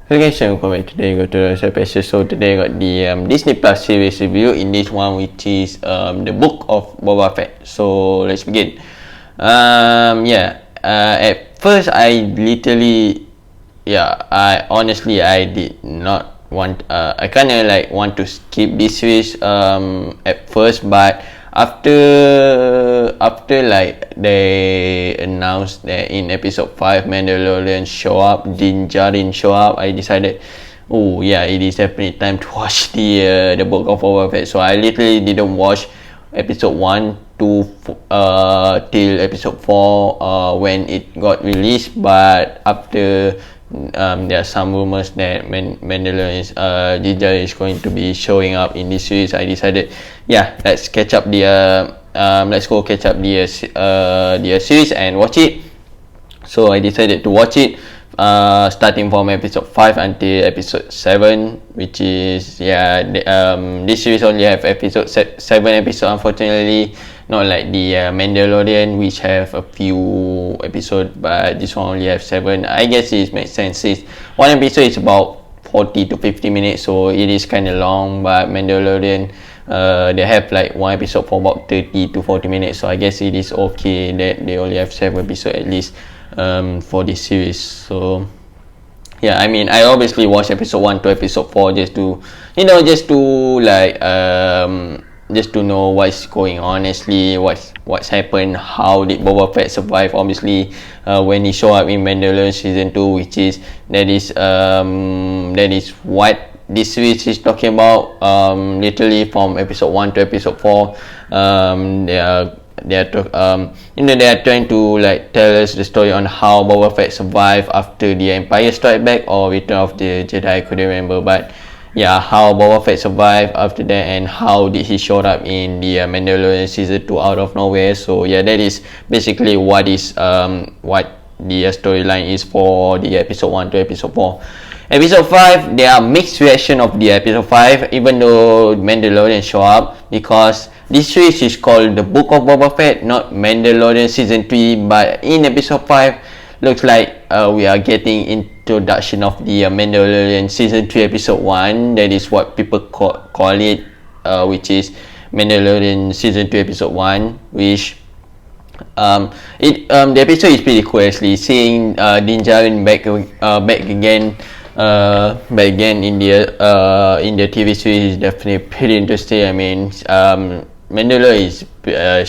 Hello guys, welcome back. Today go to the episode. So today I got the Disney Plus series review in this one, which is the book of Boba Fett. So let's begin. At first I honestly I did not want. I kind of like want to skip this series at first, but after like they announced that in episode 5 Mandalorian show up, Din Djarin show up, I decided, oh yeah, it is definitely time to watch the book of Boba Fett. So I literally didn't watch episode 1 to till episode 4 when it got released, but after there are some rumors that Mandalorian Din Djarin is going to be showing up in this series. I decided, yeah, let's catch up let's go catch up the series and watch it. So I decided to watch it starting from episode 5 until episode 7, which is this series only have 7 episodes, unfortunately, not like the Mandalorian, which have a few episodes, but this one only have 7. I guess it makes sense. One episode is about 40 to 50 minutes, so it is kind of long, but Mandalorian they have like one episode for about 30 to 40 minutes, so I guess it is okay that they only have 7 episodes at least for this series. So yeah, I mean, I obviously watched episode 1 to episode 4 just to just to know what's going on, honestly, what's happened, how did Boba Fett survive, obviously, when he show up in Mandalorian season 2, that is what this series is talking about. Literally from episode 1 to episode 4, they are trying to like tell us the story on how Boba Fett survived after the Empire Strike Back or Return of the Jedi, I couldn't remember, but yeah, how Boba Fett survived after that and how did he show up in the Mandalorian season 2 out of nowhere. So yeah, that is basically what the storyline is for the episode 1 to episode 4. Episode 5, there are mixed reaction of the episode 5, even though Mandalorian show up, because this series is called The Book of Boba Fett, not Mandalorian season 3, but in episode 5, looks like we are getting introduction of the Mandalorian season 3 episode 1. That is what people call it, which is Mandalorian season 2 episode 1, which the episode is pretty cool actually. Seeing Din Djarin back again in the TV series is definitely pretty interesting. I mean, Mandalorian is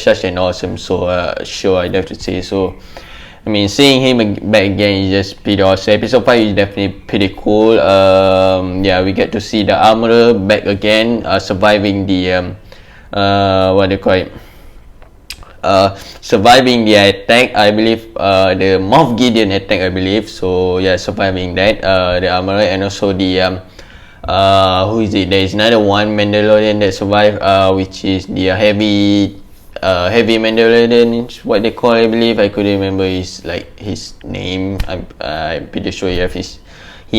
such an awesome show, I'd have to say. So I mean, seeing him back again is just pretty awesome. Episode 5 is definitely pretty cool. We get to see the armorer back again, surviving the surviving the attack, I believe, the Moff Gideon attack, I believe. So yeah, surviving that, the armorer, and also the who is it? There is another one Mandalorian that survived, which is the heavy Mandalorian, what they call, I believe. I couldn't remember his name. I'm pretty sure he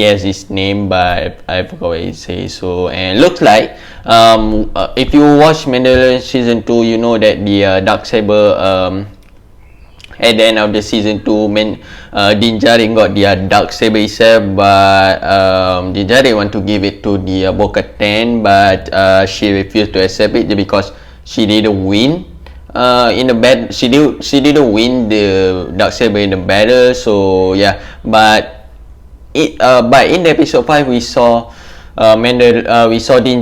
has his name, but I forgot what he says. So, and looks like if you watch Mandalorian season 2, you know that the Darksaber at the end of the season 2, Din Djarin got the Darksaber itself, but Din Djarin want to give it to the Bo-Katan, but she refused to accept it because she didn't win in the battle. She didn't win the Darksaber in the battle. So yeah, but in the episode 5 we saw Din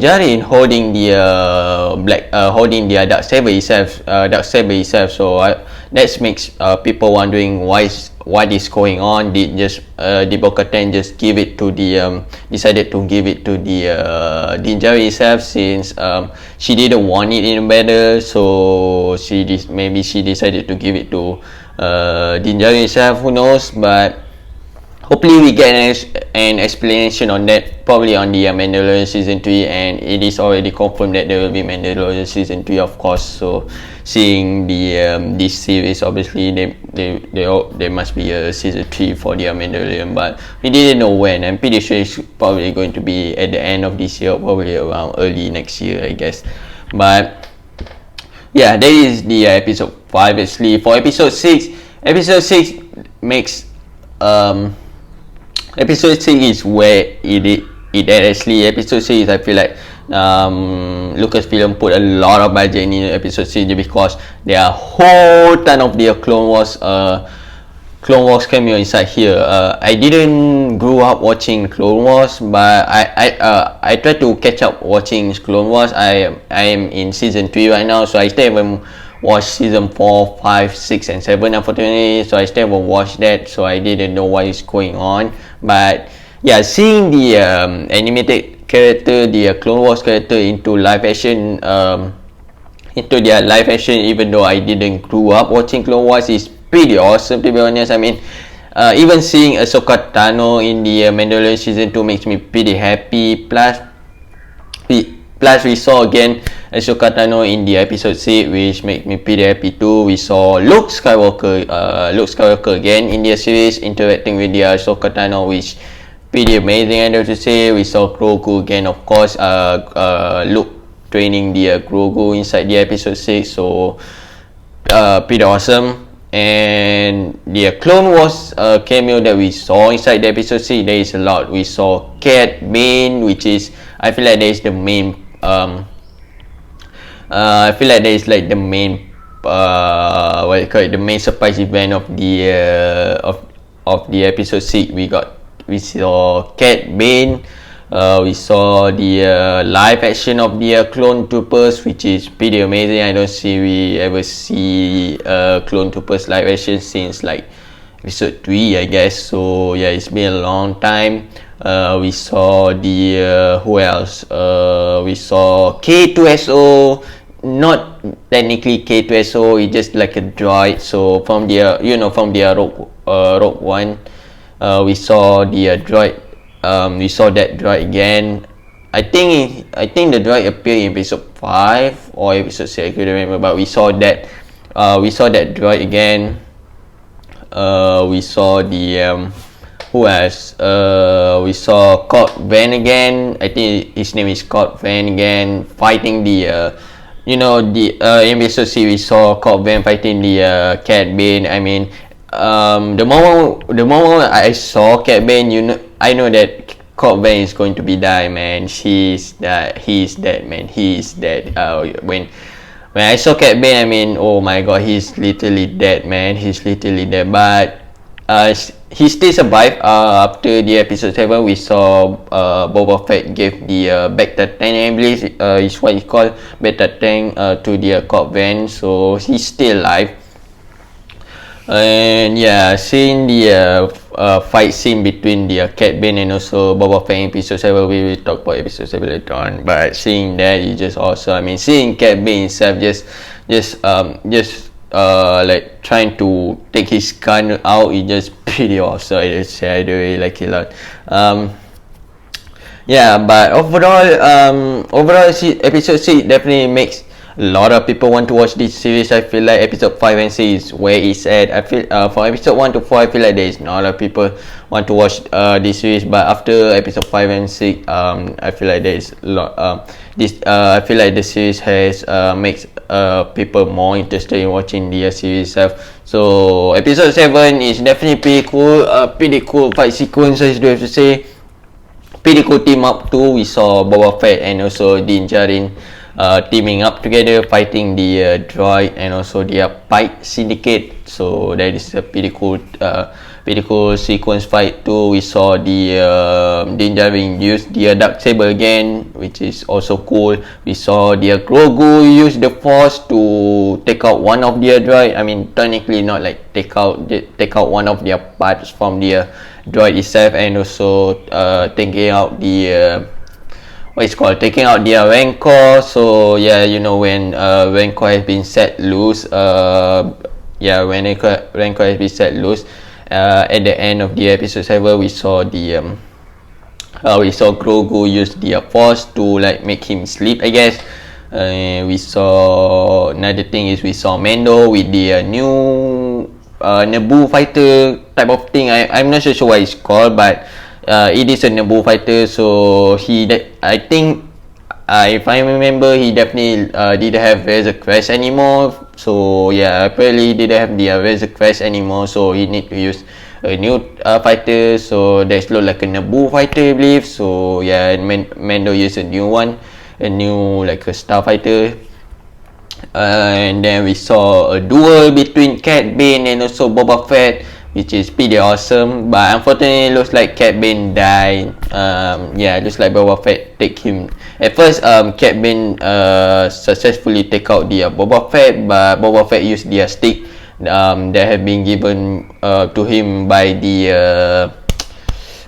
Djarin holding the Darksaber itself. So that makes people wondering what is going on. Did Bo-Katan just give it to decided to give it to the Din Djarin itself, since she didn't want it in the battle? So maybe she decided to give it to Din Djarin itself. Who knows? But hopefully we get an explanation on that, probably on the Mandalorian season 3, and it is already confirmed that there will be Mandalorian season 3, of course. So seeing this series, obviously there must be a season 3 for the Mandalorian, but we didn't know when. I'm pretty sure it's probably going to be at the end of this year, probably around early next year, I guess. But yeah, that is the episode 5. Actually, for episode 6 makes Episode 6 is where it actually episode 6 I feel like Lucasfilm put a lot of budget in episode 6 because there are whole ton of their Clone Wars cameo inside here. I didn't grow up watching Clone Wars, but I try to catch up watching Clone Wars. I am in season 3 right now, so I still haven't watched season 4, 5, 6 and 7 unfortunately, so I still haven't watched that, so I didn't know what is going on. But yeah, seeing the animated character, the Clone Wars character into live action, into their live action, even though I didn't grow up watching Clone Wars, is pretty awesome to be honest. I mean, even seeing Ahsoka Tano in the Mandalorian season 2 makes me pretty happy. Plus we saw again Ahsoka Tano in the episode 6, which made me pretty happy too. We saw Luke Skywalker again in the series interacting with the Ahsoka Tano, which pretty amazing I have to say. We saw Grogu again, of course. Luke training the Grogu inside the episode 6, so pretty awesome. And the Clone Wars cameo that we saw inside the episode 6, there is a lot. We saw Cat Bane, which is, I feel like that is the main I feel like that is like the main what you call it, the main surprise event of the of the episode 6. We saw Cat Bane. We saw the live action of the Clone Troopers, which is pretty amazing. I don't see we ever see Clone Troopers live action since like episode 3, I guess. So yeah, it's been a long time. We saw the who else? We saw K2SO. Not technically K2SO, it's just like a droid. So from the from the Rogue One, we saw the droid. We saw that droid again. I think the droid appeared in episode 5 or episode 6, I couldn't remember, but we saw that droid again. We saw the who else? We saw Colt Van again. I think his name is Colt Van again, fighting the in episode 6 we saw Colt Van fighting the Cat Bane. I mean, the moment I saw Cat Bane, I know that Colt Van is going to be die, man. He's dead, man. He is dead. When I saw Cat Bane, I mean, oh my god, he's literally dead, man. He's literally dead. But he still survived. After the episode 7, we saw Boba Fett gave the Bacta tank, I believe is what it's called, Bacta tank to the Colt Van. So he's still alive. And yeah, seeing the fight scene between the Cat Bane and also Boba Fett in episode 7, we will talk about episode 7 later on. But seeing that is just awesome. I mean, seeing Cat Bane himself just like trying to take his gun out is just pretty awesome. I do really like it a lot. Yeah, but overall episode 6 definitely makes a lot of people want to watch this series. I feel like episode 5 and 6 is where it's at. I feel from episode 1 to 4, I feel like there is not a lot of people want to watch this series, but after episode 5 and 6, I feel like there is a lot. I feel like the series has makes people more interested in watching the series itself. So episode 7 is definitely pretty cool fight sequence, I do have to say. Pretty cool team up too. We saw Boba Fett and also Din Djarin teaming up together, fighting the droid and also the Pike Syndicate. So that is a pretty cool sequence fight too. We saw the Din Djarin use the dark saber again, which is also cool. We saw the Grogu use the Force to take out one of the droid. I mean, technically not like take out one of their parts from the droid itself, and also taking out the taking out their Rancor. So yeah, when Rancor has been set loose, when Rancor has been set loose, at the end of the episode 7, we saw Grogu use the Force to like make him sleep, I guess. We saw another thing is we saw Mando with the new Naboo fighter type of thing. I'm not sure what it's called, but it is a Naboo fighter. So I think if I remember, he definitely didn't have Razor Crest anymore. So yeah, apparently he didn't have the Razor Crest anymore, so he need to use a new fighter. So there's look like a Naboo fighter, I believe. So yeah, Mando used a new one, a new like a starfighter. And then we saw a duel between Cat Bane and also Boba Fett, which is pretty awesome. But unfortunately, it looks like Cat Bane died. Yeah, looks like Boba Fett take him. At first, Cat Bane successfully take out the Boba Fett, but Boba Fett used the stick that have been given to him by the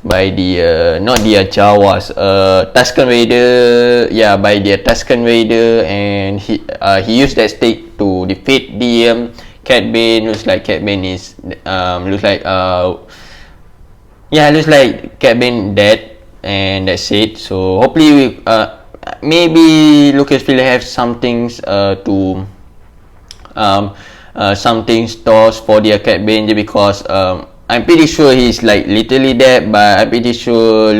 not the Jawas, Tusken Raider. Yeah, by the Tusken Raider, and he used that stick to defeat the Cat Bane. Looks like Cat Bane is looks like looks like Cat Bane dead, and that's it. So hopefully we maybe Lucasfilm have some things to something stores for the Cat Bane, because I'm pretty sure he's like literally dead, but I'm pretty sure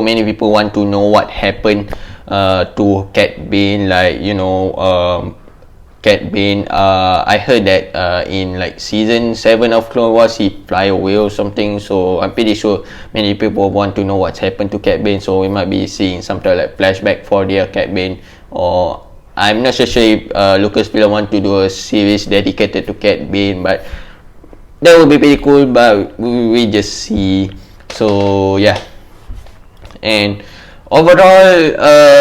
many people want to know what happened to Cat Bane. Like, you know, Cat Bane, I heard that in like season 7 of Clone Wars he fly away or something. So I'm pretty sure many people want to know what's happened to Cat Bane. So we might be seeing some kind of like flashback for their Cat Bane, or I'm not so sure if Lucasfilm want to do a series dedicated to Cat Bane, but that would be pretty cool. But we just see. So yeah, and overall,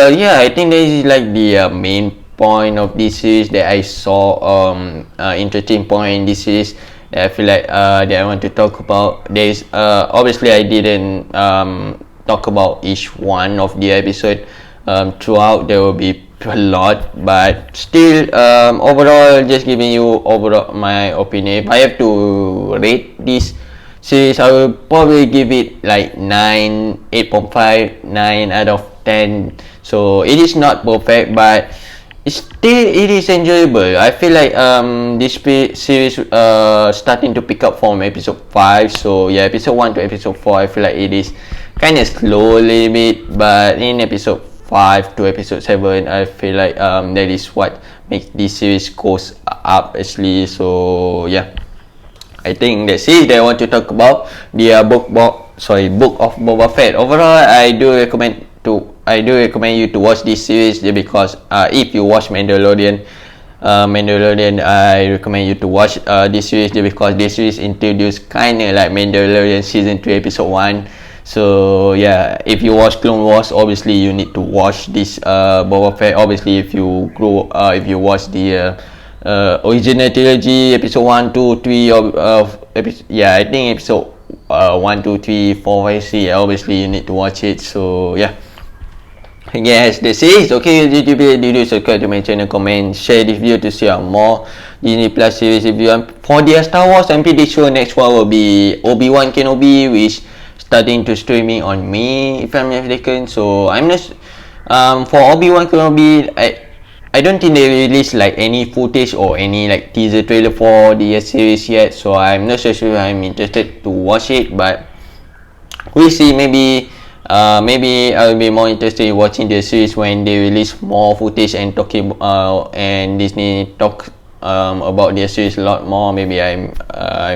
yeah, I think this is like the main point of this series that I saw interesting point in this series that I feel like that I want to talk about. There's obviously I didn't talk about each one of the episode throughout. There will be a lot, but still overall, just giving you overall my opinion. If I have to rate this series, I will probably give it like 8.5, 9 out of 10. So it is not perfect, but it is enjoyable. I feel like this series starting to pick up from episode 5. So yeah, episode 1 to episode 4, I feel like it is kind of slow a little bit, but in episode 5 to episode 7, I feel like that is what makes this series goes up actually. So yeah, I think that's it that I want to talk about the book of Boba Fett. Overall, I do recommend you to watch this series, because if you watch Mandalorian, I recommend you to watch this series, because this series introduced kinda like Mandalorian season 3 episode 1. So yeah, if you watch Clone Wars, obviously you need to watch this Boba Fett. Obviously, if you watch the original trilogy, episode 1, 2, 3 I think episode 1, 2, 3, 4, 5, 6, obviously you need to watch it. So yeah, yes, that's it. Okay, YouTube video, subscribe to my channel, comment, share this video to see more Disney Plus series review. And for the Star Wars, I'm pretty sure next one will be Obi-Wan Kenobi, which starting to streaming on May, if I'm not mistaken. So I'm not for Obi-Wan Kenobi, I don't think they released like any footage or any like teaser trailer for the series yet, so I'm not so sure I'm interested to watch it, but we'll see. Maybe I'll be more interested in watching the series when they release more footage and talking and Disney talk about their series a lot more. Maybe I'm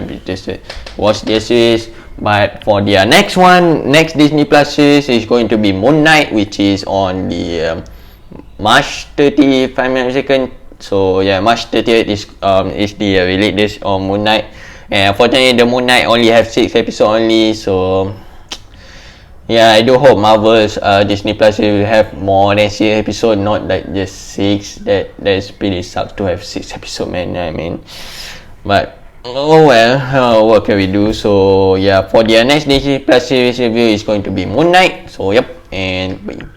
interested to watch their series. But for their next Disney Plus series is going to be Moon Knight, which is on the March 30, if I'm not mistaken. So yeah, March 30th is the release date of Moon Knight. And unfortunately, the Moon Knight only have 6 episodes only. So yeah, I do hope Marvel's Disney Plus will have more than 6 episodes, not like just 6. That's pretty sucks to have 6 episodes, man. I mean, but oh well, what can we do? So yeah, for the next Disney Plus series review is going to be Moon Knight. So yep, and